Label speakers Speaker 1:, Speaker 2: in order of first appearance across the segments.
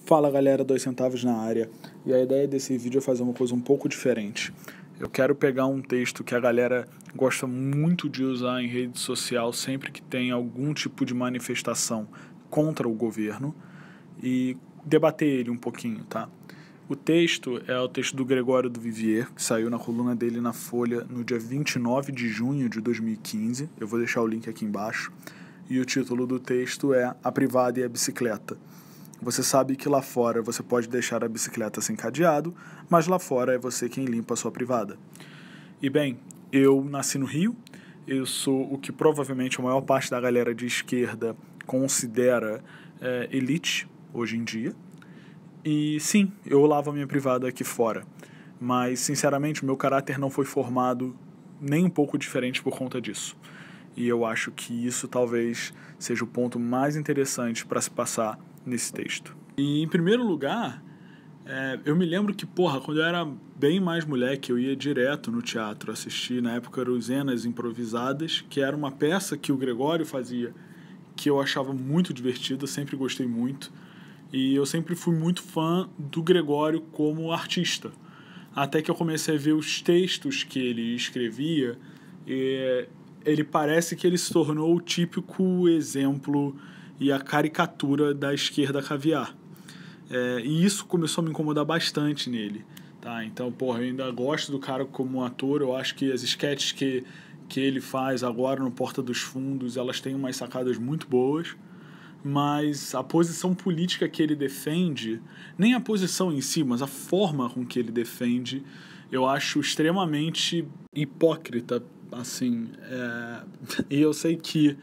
Speaker 1: Fala galera, 2 centavos na área, e a ideia desse vídeo é fazer uma coisa um pouco diferente. Eu quero pegar um texto que a galera gosta muito de usar em rede social sempre que tem algum tipo de manifestação contra o governo e debater ele um pouquinho, tá? O texto é o texto do Gregório do Vivier, que saiu na coluna dele na Folha no dia 29 de junho de 2015. Eu vou deixar o link aqui embaixo. E o título do texto é A Privada e a Bicicleta. Você sabe que lá fora você pode deixar a bicicleta sem cadeado, mas lá fora é você quem limpa a sua privada. E bem, eu nasci no Rio, eu sou o que provavelmente a maior parte da galera de esquerda considera elite hoje em dia. E sim, eu lavo a minha privada aqui fora, mas sinceramente o meu caráter não foi formado nem um pouco diferente por conta disso. E eu acho que isso talvez seja o ponto mais interessante para se passar nesse texto. E em primeiro lugar, eu me lembro que, quando eu era bem mais moleque, eu ia direto no teatro assistir, na época eram Zenas Improvisadas, que era uma peça que o Gregório fazia, que eu achava muito divertida, sempre gostei muito, e eu sempre fui muito fã do Gregório como artista. Até que eu comecei a ver os textos que ele escrevia, e ele parece que ele se tornou o típico exemplo e a caricatura da esquerda caviar. E isso começou a me incomodar bastante nele. Tá? Então, eu ainda gosto do cara como ator, eu acho que as sketches que ele faz agora no Porta dos Fundos, elas têm umas sacadas muito boas, mas a posição política que ele defende, nem a posição em si, mas a forma com que ele defende, eu acho extremamente hipócrita, assim, e eu sei que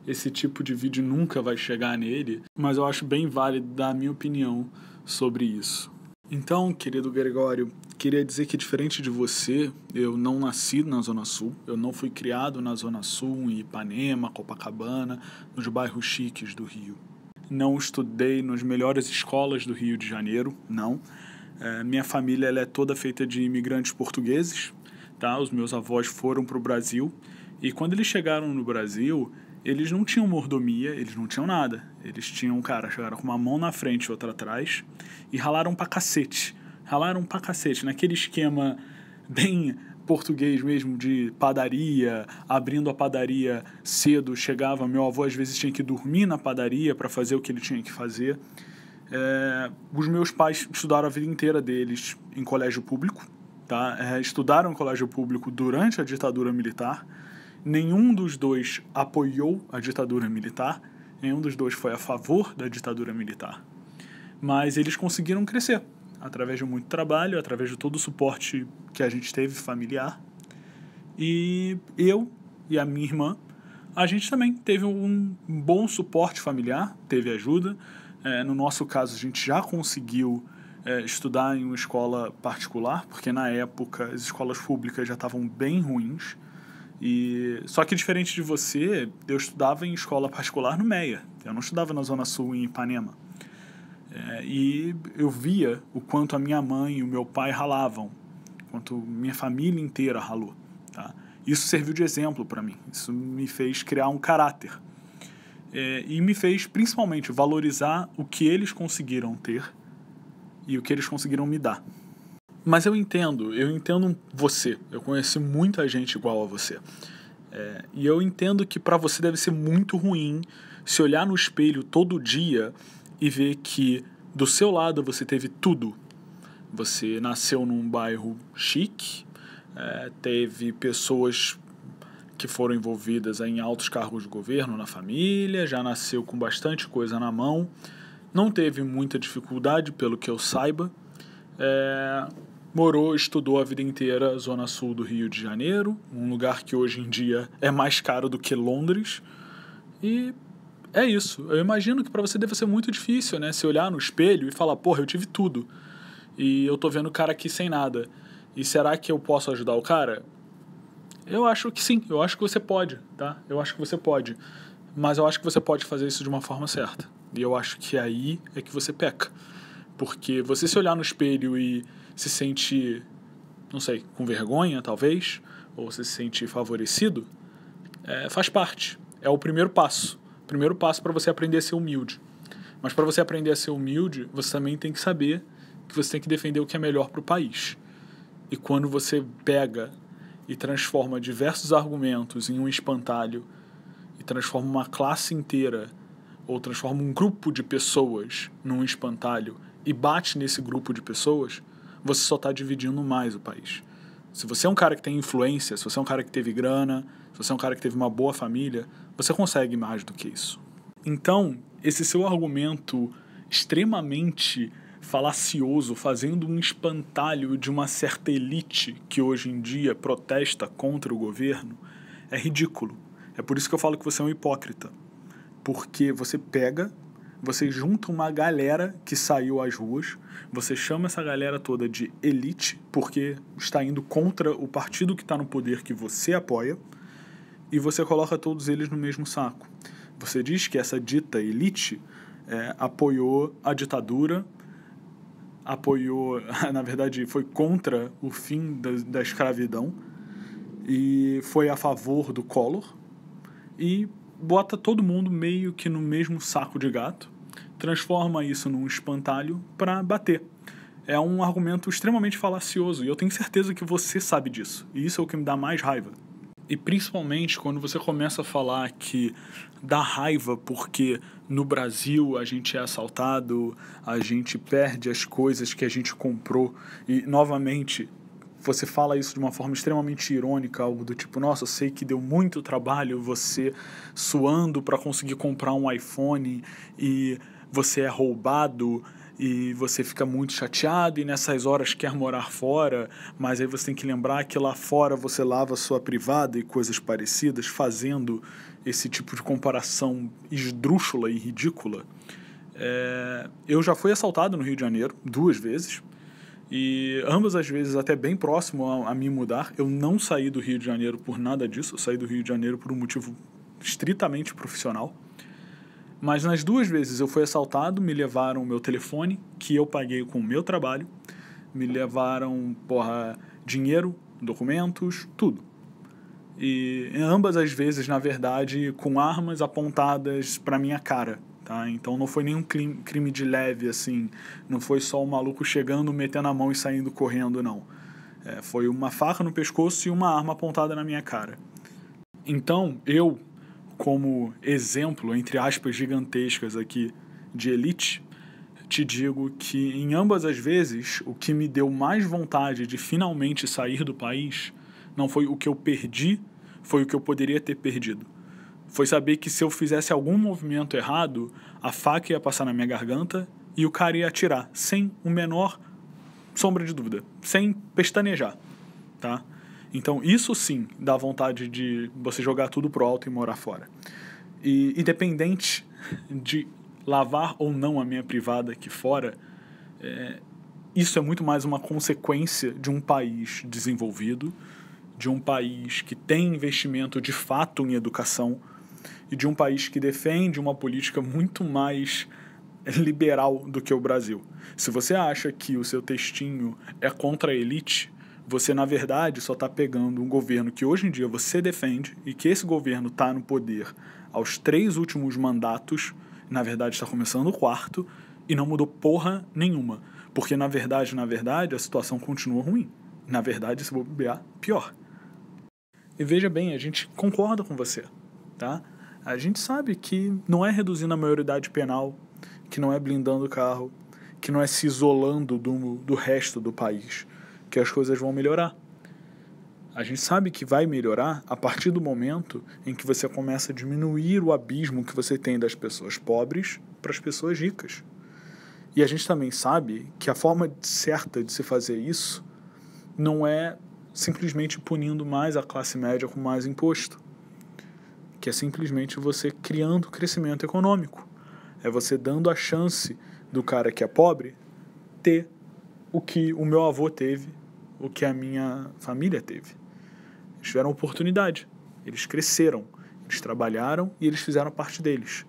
Speaker 1: esse tipo de vídeo nunca vai chegar nele, mas eu acho bem válido dar a minha opinião sobre isso. Então, querido Gregório, queria dizer que diferente de você, eu não nasci na Zona Sul, eu não fui criado na Zona Sul, em Ipanema, Copacabana, nos bairros chiques do Rio. Não estudei nas melhores escolas do Rio de Janeiro, não. Minha família ela é toda feita de imigrantes portugueses, tá? Os meus avós foram para o Brasil, e quando eles chegaram no Brasil, eles não tinham mordomia, eles não tinham nada. Eles tinham, chegaram com uma mão na frente e outra atrás e ralaram pra cacete. Ralaram pra cacete, naquele esquema bem português mesmo, de padaria, abrindo a padaria cedo, chegava, meu avô às vezes tinha que dormir na padaria para fazer o que ele tinha que fazer. Os meus pais estudaram a vida inteira deles em colégio público, tá? Estudaram em colégio público durante a ditadura militar. Nenhum dos dois apoiou a ditadura militar, nenhum dos dois foi a favor da ditadura militar. Mas eles conseguiram crescer, através de muito trabalho, através de todo o suporte que a gente teve familiar. E eu e a minha irmã, a gente também teve um bom suporte familiar, teve ajuda. No nosso caso, a gente já conseguiu estudar em uma escola particular, porque na época as escolas públicas já estavam bem ruins. Só que diferente de você, eu estudava em escola particular no Meia. Eu não estudava na Zona Sul, em Ipanema. E eu via o quanto a minha mãe e o meu pai ralavam, o quanto minha família inteira ralou. Tá? Isso serviu de exemplo para mim. Isso me fez criar um caráter. E me fez, principalmente, valorizar o que eles conseguiram ter e o que eles conseguiram me dar. Mas eu entendo você. Eu conheci muita gente igual a você. E eu entendo que para você deve ser muito ruim se olhar no espelho todo dia e ver que do seu lado você teve tudo. Você nasceu num bairro chique, teve pessoas que foram envolvidas em altos cargos de governo na família, já nasceu com bastante coisa na mão, não teve muita dificuldade, pelo que eu saiba. Estudou a vida inteira Zona Sul do Rio de Janeiro, um lugar que hoje em dia é mais caro do que Londres. E é isso. Eu imagino que para você deve ser muito difícil, né? Se olhar no espelho e falar, eu tive tudo. E eu tô vendo o cara aqui sem nada. E será que eu posso ajudar o cara? Eu acho que sim. Eu acho que você pode, tá? Eu acho que você pode. Mas eu acho que você pode fazer isso de uma forma certa. E eu acho que aí é que você peca. Porque você se olhar no espelho e se sentir, não sei, com vergonha, talvez, ou se sentir favorecido, faz parte. É o primeiro passo. O primeiro passo para você aprender a ser humilde. Mas para você aprender a ser humilde, você também tem que saber que você tem que defender o que é melhor para o país. E quando você pega e transforma diversos argumentos em um espantalho e transforma uma classe inteira ou transforma um grupo de pessoas num espantalho e bate nesse grupo de pessoas, você só está dividindo mais o país. Se você é um cara que tem influência, se você é um cara que teve grana, se você é um cara que teve uma boa família, você consegue mais do que isso. Então, esse seu argumento extremamente falacioso, fazendo um espantalho de uma certa elite que hoje em dia protesta contra o governo, é ridículo. É por isso que eu falo que você é um hipócrita. Porque você junta uma galera que saiu às ruas, você chama essa galera toda de elite, porque está indo contra o partido que está no poder que você apoia, e você coloca todos eles no mesmo saco. Você diz que essa dita elite apoiou a ditadura, na verdade, foi contra o fim da escravidão, e foi a favor do Collor, e bota todo mundo meio que no mesmo saco de gato, transforma isso num espantalho para bater. É um argumento extremamente falacioso, e eu tenho certeza que você sabe disso, e isso é o que me dá mais raiva. E principalmente quando você começa a falar que dá raiva porque no Brasil a gente é assaltado, a gente perde as coisas que a gente comprou, e novamente você fala isso de uma forma extremamente irônica, algo do tipo, nossa, eu sei que deu muito trabalho você suando para conseguir comprar um iPhone e você é roubado e você fica muito chateado e nessas horas quer morar fora, mas aí você tem que lembrar que lá fora você lava sua privada e coisas parecidas, fazendo esse tipo de comparação esdrúxula e ridícula. Eu já fui assaltado no Rio de Janeiro 2 vezes, e ambas as vezes até bem próximo a me mudar. Eu não saí do Rio de Janeiro por nada disso, eu saí do Rio de Janeiro por um motivo estritamente profissional. Mas nas 2 vezes eu fui assaltado, me levaram o meu telefone, que eu paguei com o meu trabalho, me levaram, dinheiro, documentos, tudo. E em ambas as vezes, na verdade, com armas apontadas para minha cara, tá? Então não foi nenhum crime de leve, assim, não foi só um maluco chegando, metendo a mão e saindo correndo, não. Foi uma faca no pescoço e uma arma apontada na minha cara. Então, eu, como exemplo, entre aspas gigantescas aqui, de elite, te digo que em ambas as vezes o que me deu mais vontade de finalmente sair do país não foi o que eu perdi, foi o que eu poderia ter perdido. Foi saber que se eu fizesse algum movimento errado, a faca ia passar na minha garganta e o cara ia atirar, sem o menor sombra de dúvida, sem pestanejar, tá? Então, isso sim dá vontade de você jogar tudo pro alto e morar fora. E independente de lavar ou não a minha privada aqui fora, isso é muito mais uma consequência de um país desenvolvido, de um país que tem investimento de fato em educação e de um país que defende uma política muito mais liberal do que o Brasil. Se você acha que o seu textinho é contra a elite, você, na verdade, só está pegando um governo que hoje em dia você defende e que esse governo está no poder aos 3 últimos mandatos, na verdade está começando o 4º, e não mudou porra nenhuma. Porque, na verdade, a situação continua ruim. Na verdade, se bobear, pior. E veja bem, a gente concorda com você, tá? A gente sabe que não é reduzindo a maioridade penal, que não é blindando o carro, que não é se isolando do resto do país, que as coisas vão melhorar. A gente sabe que vai melhorar a partir do momento em que você começa a diminuir o abismo que você tem das pessoas pobres para as pessoas ricas. E a gente também sabe que a forma certa de se fazer isso não é simplesmente punindo mais a classe média com mais imposto, que é simplesmente você criando crescimento econômico. É você dando a chance do cara que é pobre ter o que o meu avô teve, o que a minha família teve. Eles tiveram oportunidade, eles cresceram, eles trabalharam e eles fizeram parte deles.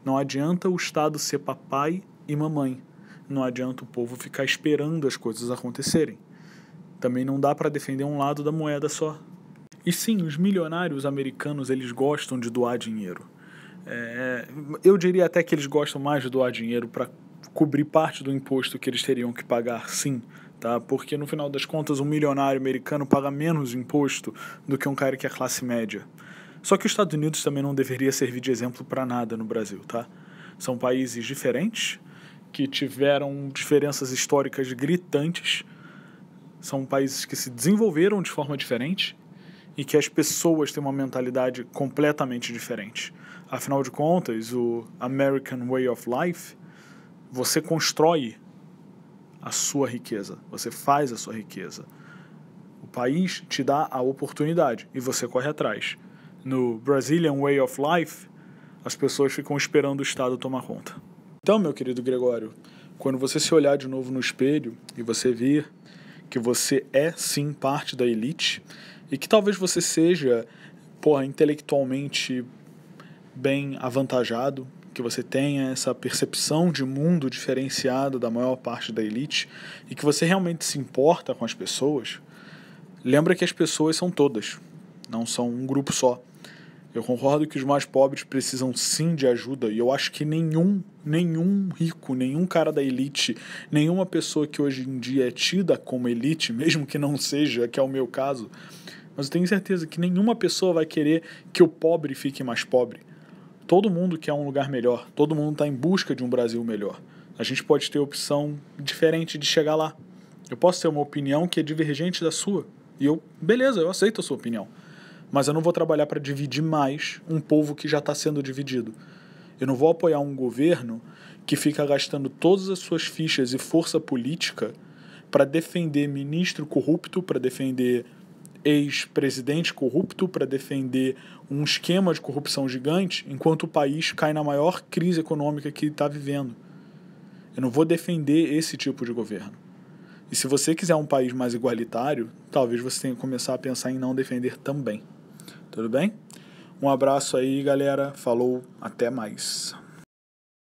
Speaker 1: Não adianta o Estado ser papai e mamãe. Não adianta o povo ficar esperando as coisas acontecerem. Também não dá para defender um lado da moeda só. E sim, os milionários americanos, eles gostam de doar dinheiro. Eu diria até que eles gostam mais de doar dinheiro para cobrir parte do imposto que eles teriam que pagar, sim, tá? Porque no final das contas um milionário americano paga menos imposto do que um cara que é classe média. Só que os Estados Unidos também não deveria servir de exemplo para nada no Brasil, tá? São países diferentes, que tiveram diferenças históricas gritantes, são países que se desenvolveram de forma diferente e que as pessoas têm uma mentalidade completamente diferente. Afinal de contas, o American Way of Life, você constrói a sua riqueza, você faz a sua riqueza. O país te dá a oportunidade e você corre atrás. No Brazilian Way of Life, as pessoas ficam esperando o Estado tomar conta. Então, meu querido Gregório, quando você se olhar de novo no espelho e você ver que você é sim parte da elite e que talvez você seja, intelectualmente bem avantajado, que você tenha essa percepção de mundo diferenciada da maior parte da elite e que você realmente se importa com as pessoas, lembra que as pessoas são todas, não são um grupo só. Eu concordo que os mais pobres precisam sim de ajuda e eu acho que nenhum rico, nenhum cara da elite, nenhuma pessoa que hoje em dia é tida como elite, mesmo que não seja, que é o meu caso, mas eu tenho certeza que nenhuma pessoa vai querer que o pobre fique mais pobre. Todo mundo quer um lugar melhor, todo mundo está em busca de um Brasil melhor. A gente pode ter opção diferente de chegar lá. Eu posso ter uma opinião que é divergente da sua e beleza, eu aceito a sua opinião. Mas eu não vou trabalhar para dividir mais um povo que já está sendo dividido. Eu não vou apoiar um governo que fica gastando todas as suas fichas e força política para defender ministro corrupto, para defender ex-presidente corrupto, para defender um esquema de corrupção gigante, enquanto o país cai na maior crise econômica que está vivendo. Eu não vou defender esse tipo de governo. E se você quiser um país mais igualitário, talvez você tenha que começar a pensar em não defender também. Tudo bem? Um abraço aí, galera. Falou, até mais.